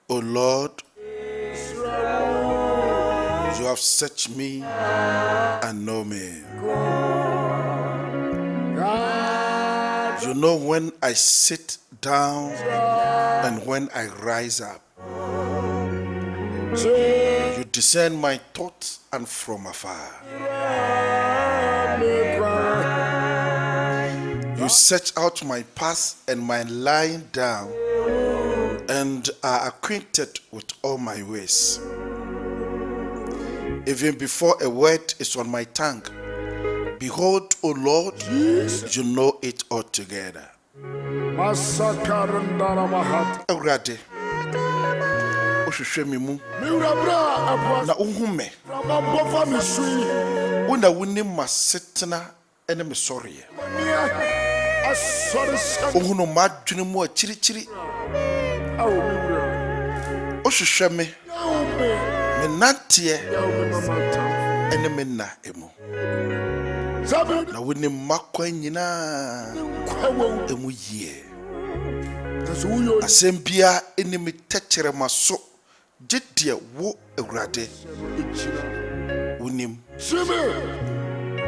O Lord, you have searched me and know me. You know when I sit down and when I rise up. You discern my thoughts and from afar. You search out my past and my lying down, and are acquainted with all my ways. Even before a word is on my tongue, behold, O Lord, you know it altogether. Awurade, ohwehwɛ me mu na wohu me. Wo na wonim m'asetena ne me sɔreɛ. Wohu no m'adwene mu akyirikyiri. Ohwehwɛ me, me nanteɛ ne me nna emu. Na wonim m'akwan nyinaa emu yie. Asɛm biara ne me tɛkyerɛma so, gye deɛ wo Awurade wonim.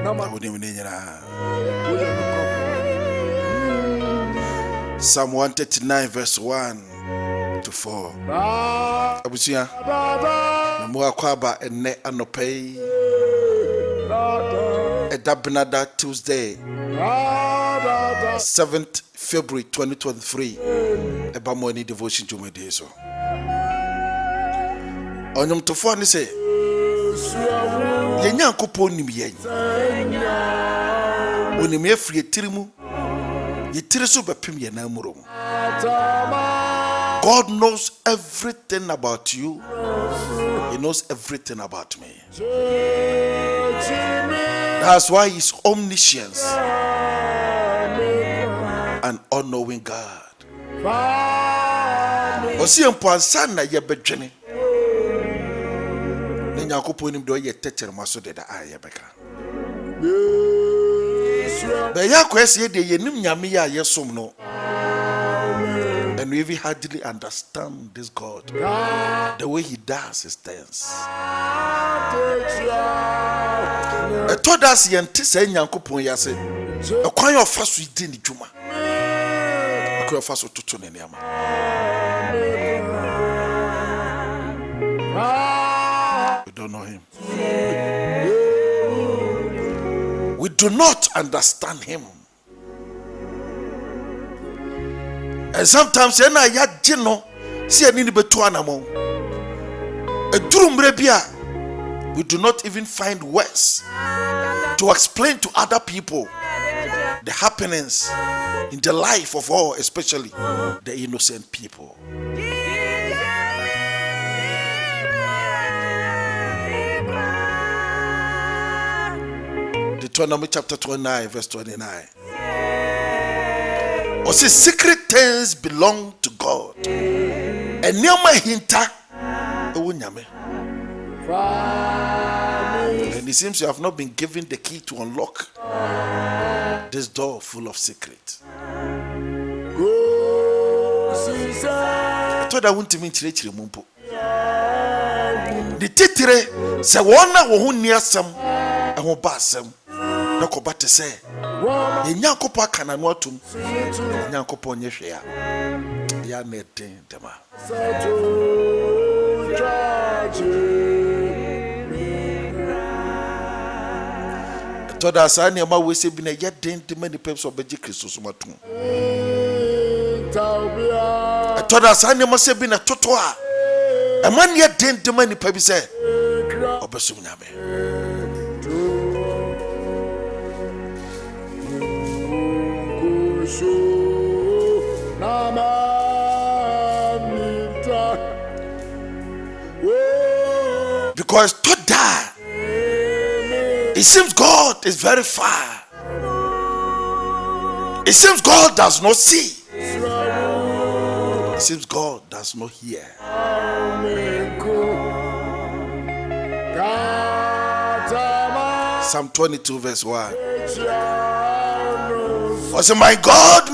Na wonim ne nyinaa. Psalm 139 verse 1 to 4. Abusia, na mo akwaba enne anopai. Edabnada Tuesday, 7th February 2023. Eba morning devotion to my day so. Onyom tofo ani say, yenya nkopon nim yen. Onim efri etirimu. Yetire so bepem ye na murom. God knows everything about you. He knows everything about me. That's why he's omniscience and all-knowing God. Osi empo ansa na ye bedwene. Ne nyakopo nim do ye tetere maso de da aye beka. Be ya kwese de ye nim nyame ya yesom no. And we even hardly understand this God. The way he does his things. I told us yente say Nyankopon ya say e kwan yo fa so di ni dwuma. E kwan yo fa so toto ne niam. We don't know him. We do not understand him. And sometimes we do not even find words to explain to other people the happenings in the life of all, especially the innocent people. Deuteronomy chapter 29 verse 29. Or say secret things belong to God. And nyama hinta ewo nyame. And it seems you have not been given the key to unlock this door full of secrets. I thought I wouldn't mean chire mumpo. The titire se wona wo ho niasem e ho ba asem na ko ba te se Nyankopon kana no atum Nyankopon nye hwe ya na den dema. Toda asani ma we se bi na ye den dema ni pepso beji Kristo so matum. Toda asani ma se bi na toto a man ye den dema ni pebi se obesum nyame. Because to die, it seems God is very far. It seems God does not see. It seems God does not hear. Psalm 22 verse 1. I say, my God,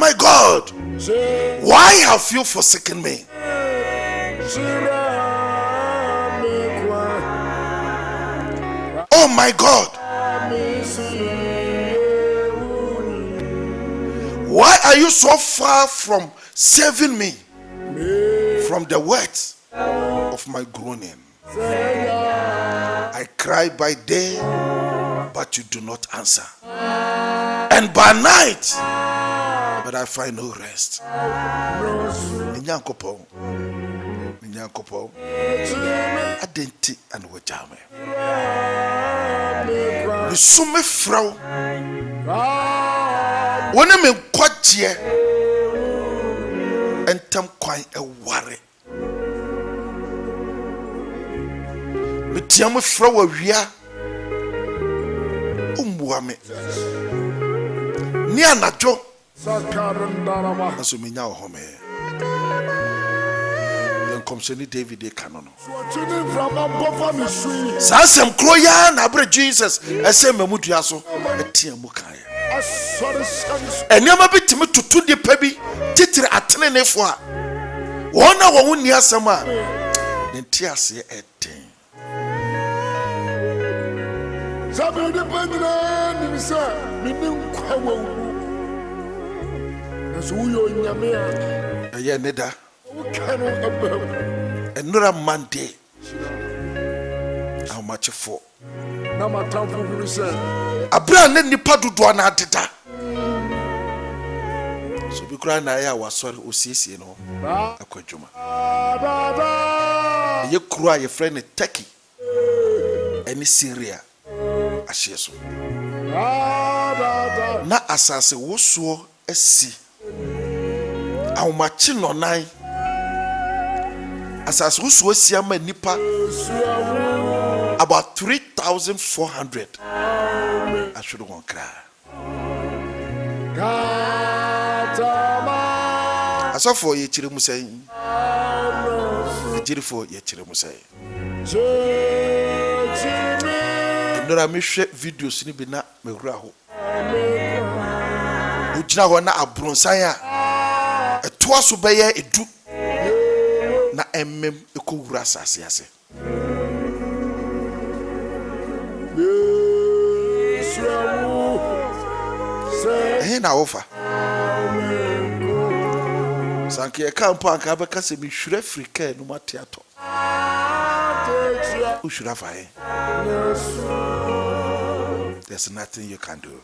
why have you forsaken me? Oh my God, why are you so far from saving me from the words of my groaning? I cry by day, but you do not answer, and by night, but I find no rest. Nyankopon adenti and wajame sume frau wona me kwaje entam kwan eware metiam frau awia umbuame ni anajo aso menya ohome Komsheni David e kanono. Sasem kroya na abre Jesus ese mamudua so etia mu kan. Eniama bitimi tutu de pabi titire atenenefo a wona wo ni asem a ntia se eten. Sabe de pandra ni sa minin kwawo. Naso uyo nyame a eye neda Enura Monday. How much for? Abra ne nipa dodo na adeda. So bi kura na ya wasori osiesie no akwadwuma. Ye kura ye friend ne Turkey. Eni Syria ahyeso. Na asase wosuo asi. Awmachi no nan asas usuo siama nipa about 3,400 ashudu wonkra asafo ye chire musai ejirifo ye chire musai ndora mehwe videos ni bi na mehura ho ujina ho na abronsan a eto toa so bɛyɛ edu na emmem ekowura asase ase. Na wofa sanke ye kan pa anka beka se mi hwere Africa no mateato ushura fa he. There's nothing you can do.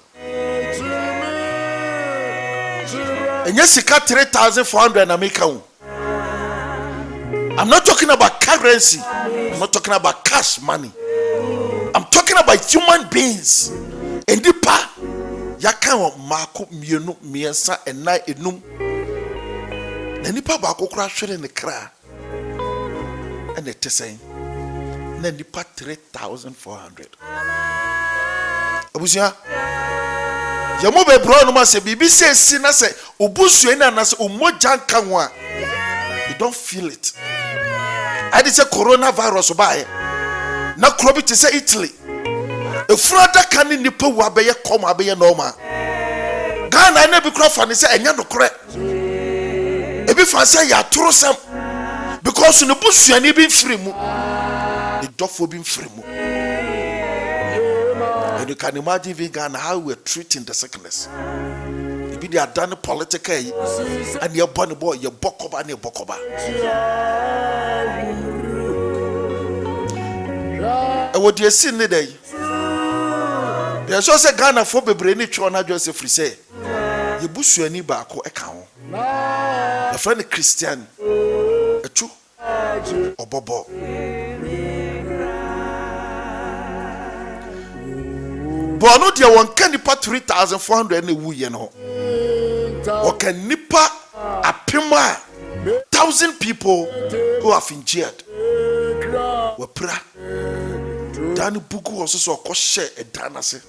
Enye sika 3,400 na make am. I'm not talking about currency. I'm not talking about cash money. I'm talking about human beings. Endipa yaka wo mako mienu miensa enai enum na nipa ba kokora hwere ne kra ene tesen na nipa 3,400 abusia yamo be bro no ma se bibi se si na se obusu eni na se omoja nka ho a you don't feel it. I did say coronavirus ba na krobi te se Italy efrada kan ni nipa wa be ye kom abeye normal Ghana na bi kro fa ne se enya nokore ebi fa se ya toro sam because no busuani bi mfiri mu the dofo bi mfiri mu. And you can imagine even Ghana how we're treating the sickness. Ebi they are done political and you born boy you bokoba and you bokoba. And what you see today? They so say Ghana for bebre ni twa na just free say ye busuani ba ko eka ho the friend Christian etu obobo bono dia won kan nipa 3,400 na wu ye no o kan nipa apema 1,000 people who have injured we pra dan bugu oso so ko hye edan ase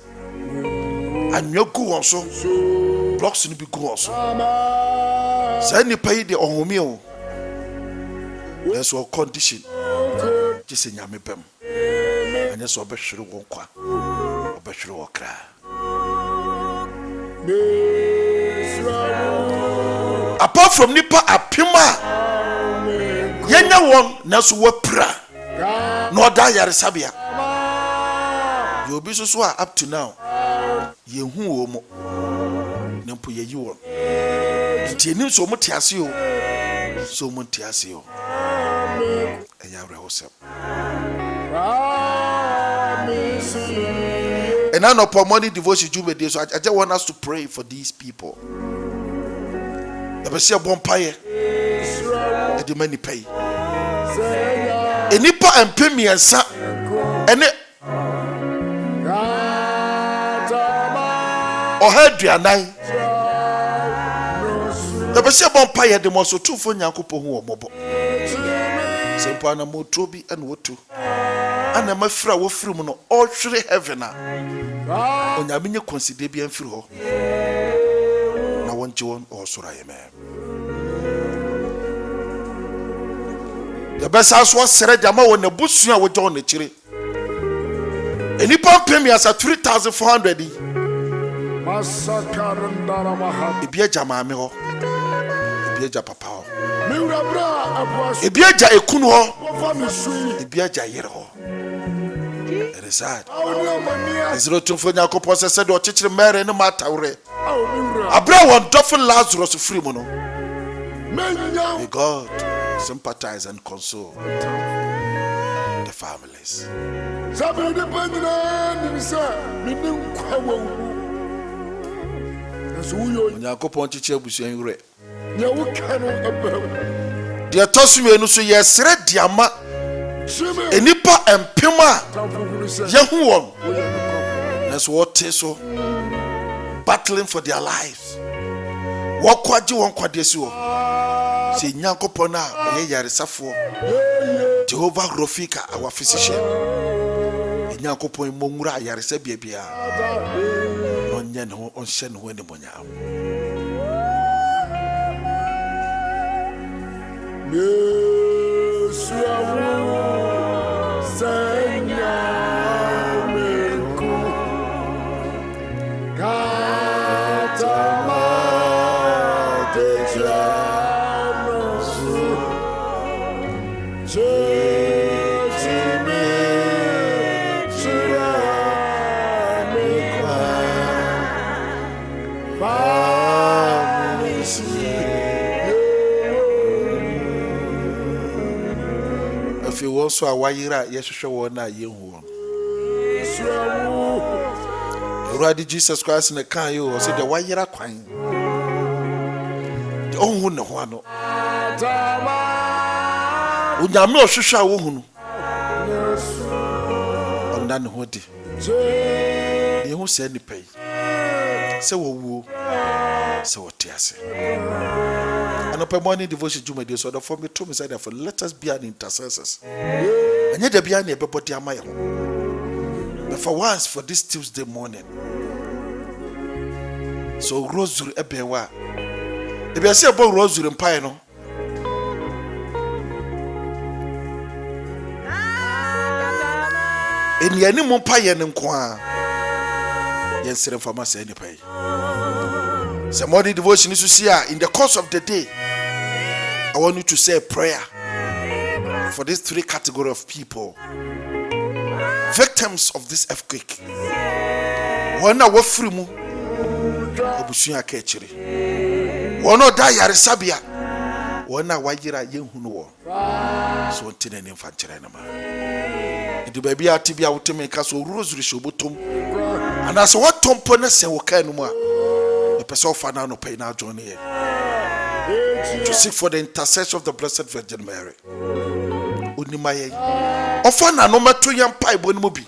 anyogu won so blocks ni bi gu won so say nipa yi de ohome o there's a condition just nyame bem anya so obehwere won kwa obehwere wo kra apart from nipa apema yenya won na so wapra no da yare sabia you be so up to now ye hu o mo nempo ye yi won ti enim so mo tiase o so mo tiase o eya rehosem and now no morning devotion Gyimah, so I just want us to pray for these people. The Bessia Bompaye the many pay enipa empemi ensa ene ohaduanan the Bessia Bompaye the most two for Nyankopon hu omobo sempa na motrobi and wotu ana mafra wo firim no ohwere heaven a onyame nye consider bi amfiri ho na wonche won osoro amen. The best house was said jama won na busu a wo je won akire enipa pemi asa 3,400 masakarandara maha ebia jama me ho ebia ja papa ho ebia ja ekunu ho ebia ja yere ho. It is sad. Zero to for Nyankopon said or chichere mere no matawre abra won dofo Lazarus free mo no. May God sympathize and console the families. Nyankopon chichere busuan wure dia tosume no so yesre diama enipa empema yehu won that's what is so battling for their lives wakwaje won kwade si wo se Nyankopon a oye yaresafo Jehovah Rofika our physician Nyankopon monwura yaresa biabia onye no onhye no ne monya If you also a wayira, yes, show na yehu. Already Jesus Christ in the can you or say the wayira kwan. The own no one. Unyame ohwehwa wo hunu. Ondan hodi. Yehu se ni pay. Se wo wo. Se wo tiase. And up morning devotion Gyimah dey so the for me to me say therefore let us be an intercessors. Anya da bia na ebebodi amaye ho. But for once for this Tuesday morning. So rosary ebewa. If you say about rosary mpae no. Eni ani mo mpae ne nko a. Yensere fama say ni pai. Some morning devotion is to see in the course of the day. I want you to say a prayer for these three categories of people. Victims of this earthquake. One na wafiri mu. Obusuya kechiri. One no da yaresabia. One na wayira yenhunu wo. So ntine ne mfankyere na ma. Ndi baby atibia woteme ka so rosary shobotom. Ana so watompo na se wo kan mu a. The person of Fana no pay now join here to seek for the intercession of the Blessed Virgin Mary. Unimaye. Ofana no matter yam pie bon mobi.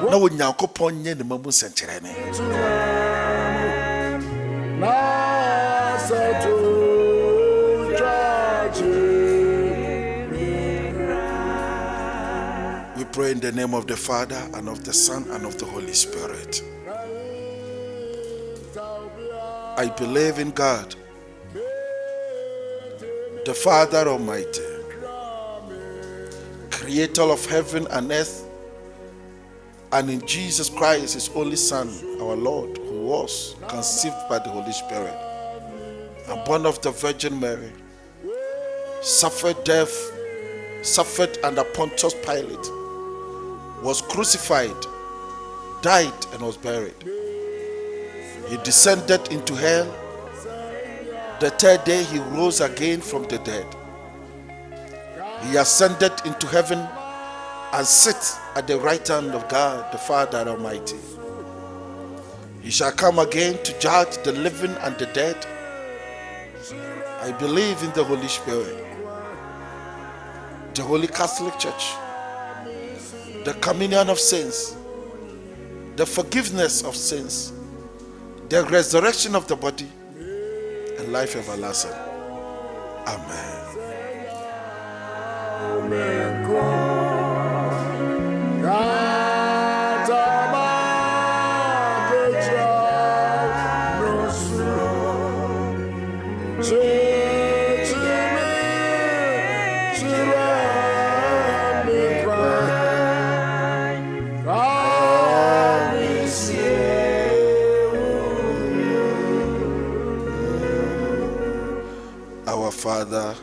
Na wo nyankopon nye ne mamu senkyere ne. We pray in the name of the Father and of the Son and of the Holy Spirit. I believe in God, the Father Almighty, creator of heaven and earth, and in Jesus Christ, his only Son, our Lord, who was conceived by the Holy Spirit, and born of the Virgin Mary, suffered death, suffered under Pontius Pilate, was crucified, died, and was buried. He descended into hell. The third day he rose again from the dead. He ascended into heaven and sits at the right hand of God, the Father Almighty. He shall come again to judge the living and the dead. I believe in the Holy Spirit, the Holy Catholic Church, the communion of saints, the forgiveness of sins, the resurrection of the body, and life everlasting. Amen. Father,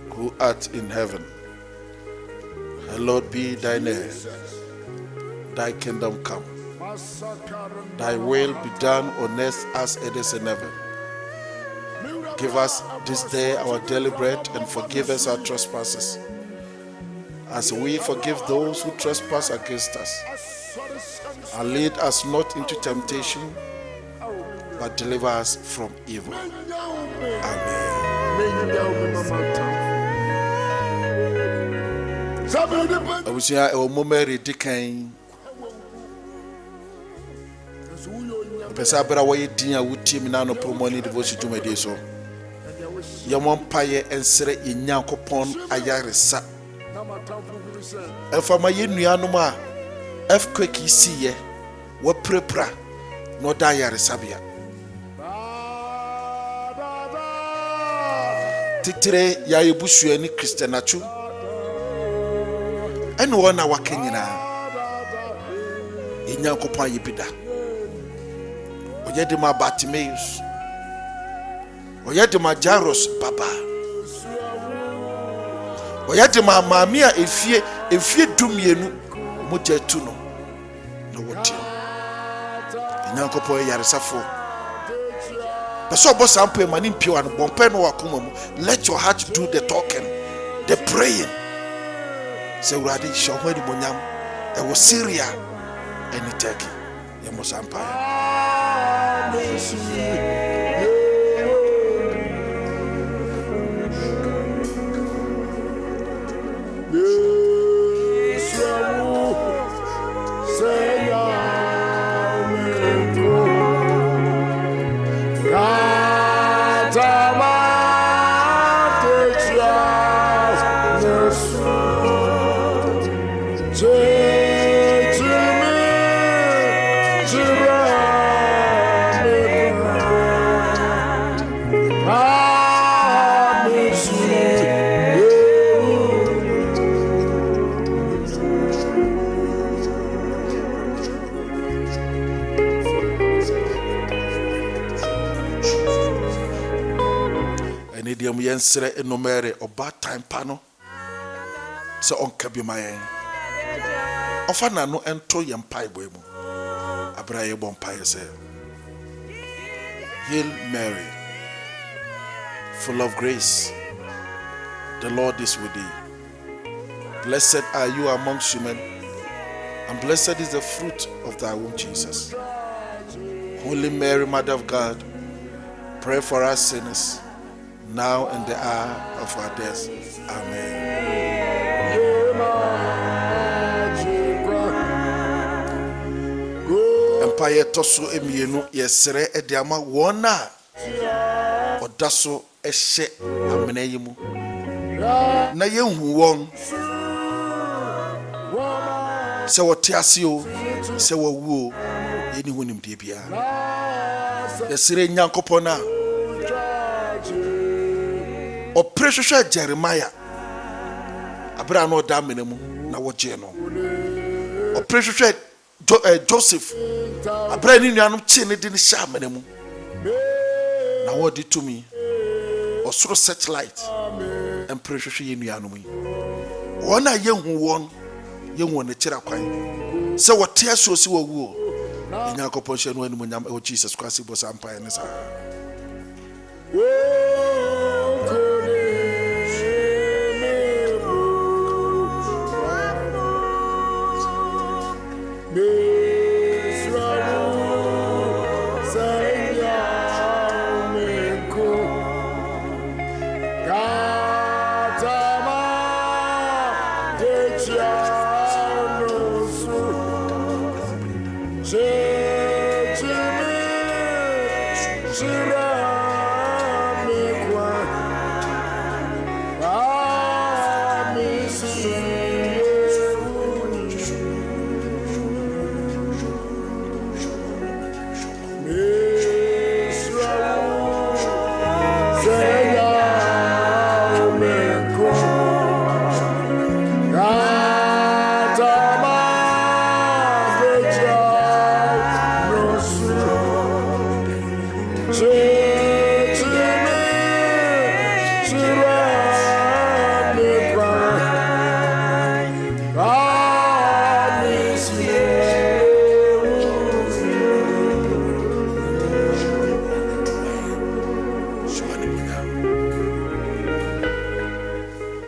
who art in heaven, hallowed be thy name. Thy kingdom come. Thy will be done on earth as it is in heaven. Give us this day our daily bread, and forgive us our trespasses, as we forgive those who trespass against us. And lead us not into temptation, but deliver us from evil. Amen. Abusia e omomeri dikan pesa bra wo din a wutim na no promoni devotion Gyimah dey so yamon paye ensere yenyankopon ayaresa efama yenuanom a earthquake isiye wo prepra no da ayaresa bia titire ya yebusu ani Christianachu ene wona wakanyina yenyankopon ayebida oyedema Bartimaeus oyedema Jairus baba oyedema mamia efie dumienu mojetu no no wote yenyankopon yaresafo Peso bo sample mani mpio an bompe no wakoma mu. Let your heart do the talking, the praying. sɛ Awurade hyɛ ho animonyam ɛwɔ Syria ɛne Turkey. Yɛmmɔ saa mpaeɛ. Yɛnsrɛ enumere ɔbaatan pa no sɛ ɔnka bi ma yɛn ɔfa n'ano ɛnto yɛn mpaebɔ mu abra yɛbɔ mpaeɛ sɛ Hail Mary, full of grace, the Lord is with thee. Blessed are you amongst women, and blessed is the fruit of thy womb, Jesus. Holy Mary, Mother of God, pray for us sinners, now and the hour of our death. Amen. Empire toso emienu yesere ediama wona odaso ehye amena yimu na yenhu won se wote ase o se wowu o yeni honim de bia yesere nyankopon a oprehwehwe Jeremiah abra no da amena mu na woje no oprehwehwe Joseph abra ni nuanom chi ne de ne hya amena mu na wodi to me osoro satellite emprehwehwe ye nuanom yi wona yehu won yehu ne kira kwan se wote aso si wawu o Nyankopon hye no animonyam e Jesus Christ bo sampae ne sa.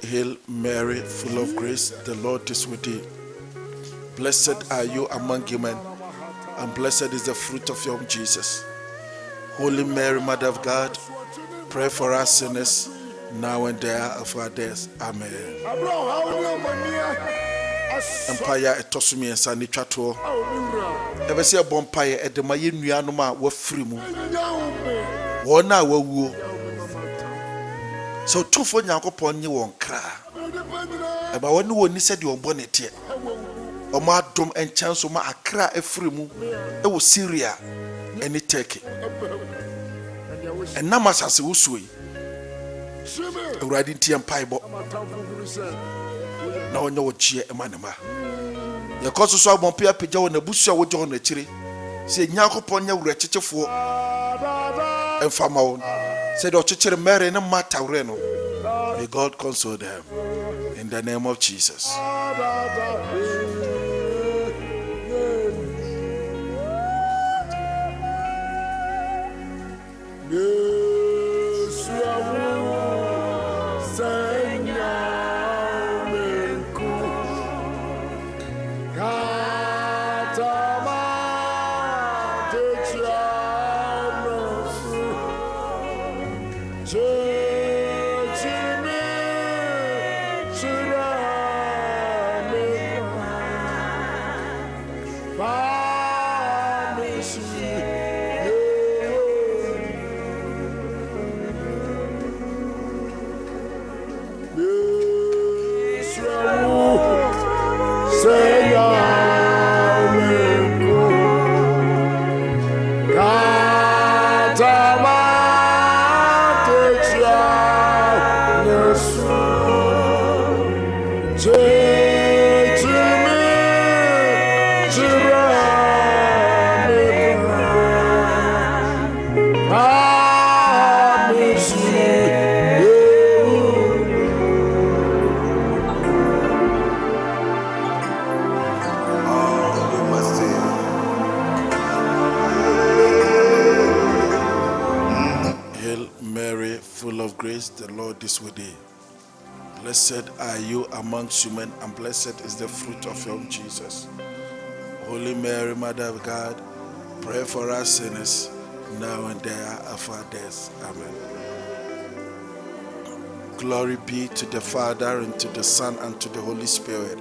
Hail Mary, full of grace, the Lord is with thee. Blessed are you among women, and blessed is the fruit of your womb, Jesus. Holy Mary, Mother of God, pray for us sinners, now and the hour of our death. Amen. Empire etosumi ensa ni twato. Ebese bompaye edema ye nuanom a wafiri mu. Wona wawuo. So tufo Nyankopon nye won kra. Eba woni woni se de obone tie. Omo adom enchanso ma akra afiri mu e wo Syria ene Turkey. Enama sase wusui. Awurade ntie mpaibo. Na onye wo chie emanema. Ye koso so abompe apagya wo na busu a wo je ho na chire. Se Nyankopon nya wura chechefo. Enfama wo. Se de ochechere Mary ne mata wure no. May God console them in the name of Jesus. the Lord is with thee. Blessed are you amongst women, and blessed is the fruit of your womb, Jesus. Holy Mary, Mother of God, pray for us sinners, now and there of our death. Amen. Glory be to the Father, and to the Son, and to the Holy Spirit,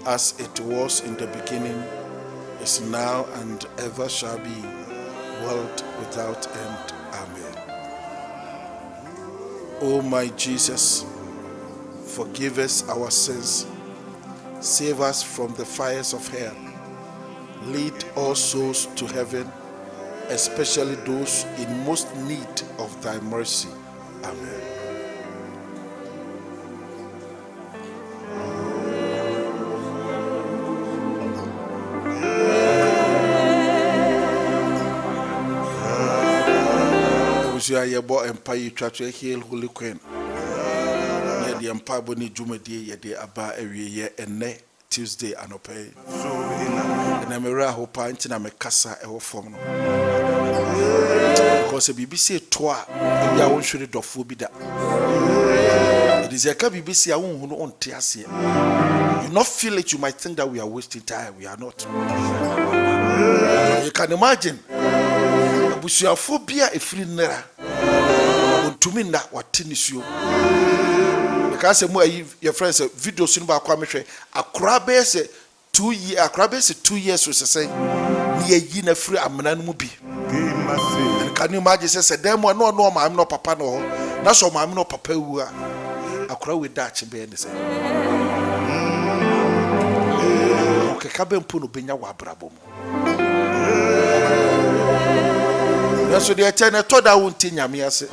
as it was in the beginning, is now, and ever shall be, world without end. Amen. O my Jesus, forgive us our sins, save us from the fires of hell, lead all souls to heaven, especially those in most need of thy mercy. Amen. Yebo empire twa Hail Holy Queen. Ye the empire boni dwumadi ye de aba awie ye enne Tuesday anope. Na mera ho pa ntina me kasa e wo fom no. Because BBC to a ya won hwere dofo bi da. It is a BBC a won hu no onte ase. You not feel it, you might think that we are wasting time. We are not. You can imagine abusuafobia efiri nera ontumi na watinisio because mo ayi your friends video sunu ba kwa mehwe akora be se 2 years akora be se 2 years so say ni ayi na firi amena no mu bi can you imagine say dem no ma no papa no na so ma no papa wu a akora we da chi be ne say okay ka be mpo no benya wa brabo mu. So the eternal told that won't nyame ase.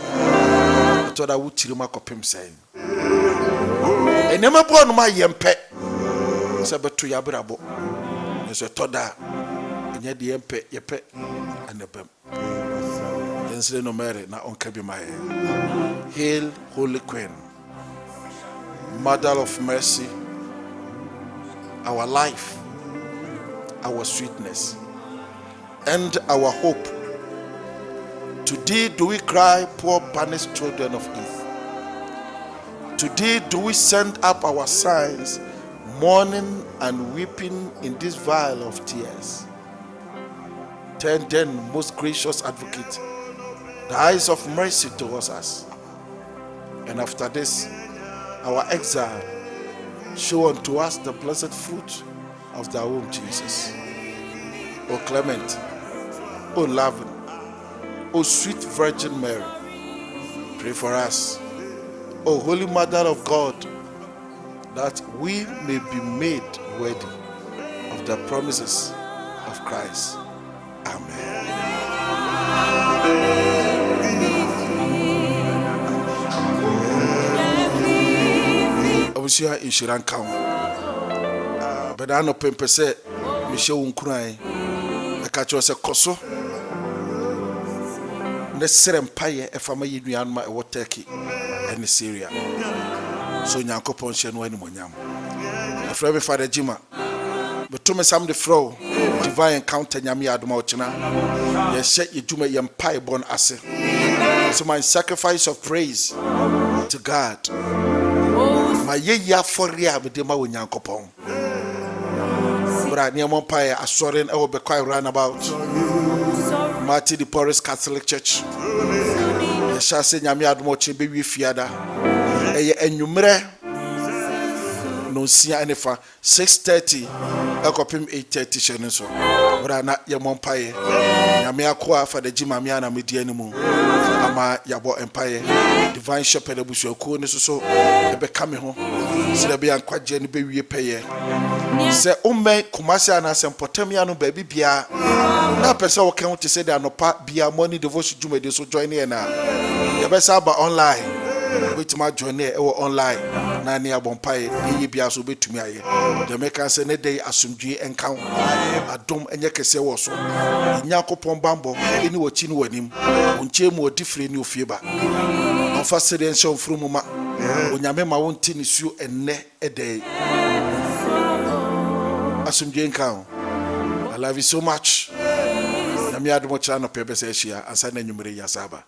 Told that would chirima kopim say. And never born my yempe. Sabato yabrabo. So told that in the yempe yepe and the bem. Then say no mere na on kabi my. Hail Holy Queen, Mother of mercy, our life, our sweetness, and our hope. To thee do we cry, poor banished children of Eve. To thee do we send up our sighs, mourning and weeping in this vale of tears. Turn then, most gracious advocate, the eyes of mercy towards us. And after this, our exile, show unto us the blessed fruit of thy womb, Jesus. O clement, O loving, O sweet Virgin Mary, pray for us. O Holy Mother of God, that we may be made worthy of the promises of Christ. Amen. Obusia inshiran kawo. Beda no pempe se me hye wo nkuran. E ka cho se koso. Ne serempaye efama yinuanma e woteki ene Syria. So nyankopon hye no ani monyam. Afra be Father Gyimah. But to me some the flow divine encounter nyame adoma ochina. Ye hye yeduma yempaye bon ase. So my sacrifice of praise to God. My ye for ria be de ma wo nyankopon. Bra ne mo paye asoren e wo be kwai run about. Marty the Paris Catholic Church. The shall say nyame admo chi be wi fiada. Eye enwumre no sia enefa 6:30 ekopim 8:30 shene so. Bra na ye mompaye. Nyame akoa Father Gyimah me ana medi animu. Ama yabo empire divine shepherd abusuakuo ne so ebe ka me ho. Se da be ankwaje ne be wie peye. Se umme kumasi anasem potemia no baby bia na pese wo kan to say the anopa bia morning devotion dwumade so join here na ye be say ba online wait ma join here e online na ne abonpae ye bia so betumi aye the make say ne day asumdwe enkan adom enye kese wo so nyakopon bambo eni wo chi ni wanim onche mu odifre ni ofie ba onfa serienso mfrumu ma onyame ma wonti ni su enne ede asumdwe enkan. I love you so much. Nami adumo chano pebe se shia ansa na nyumire ya saba.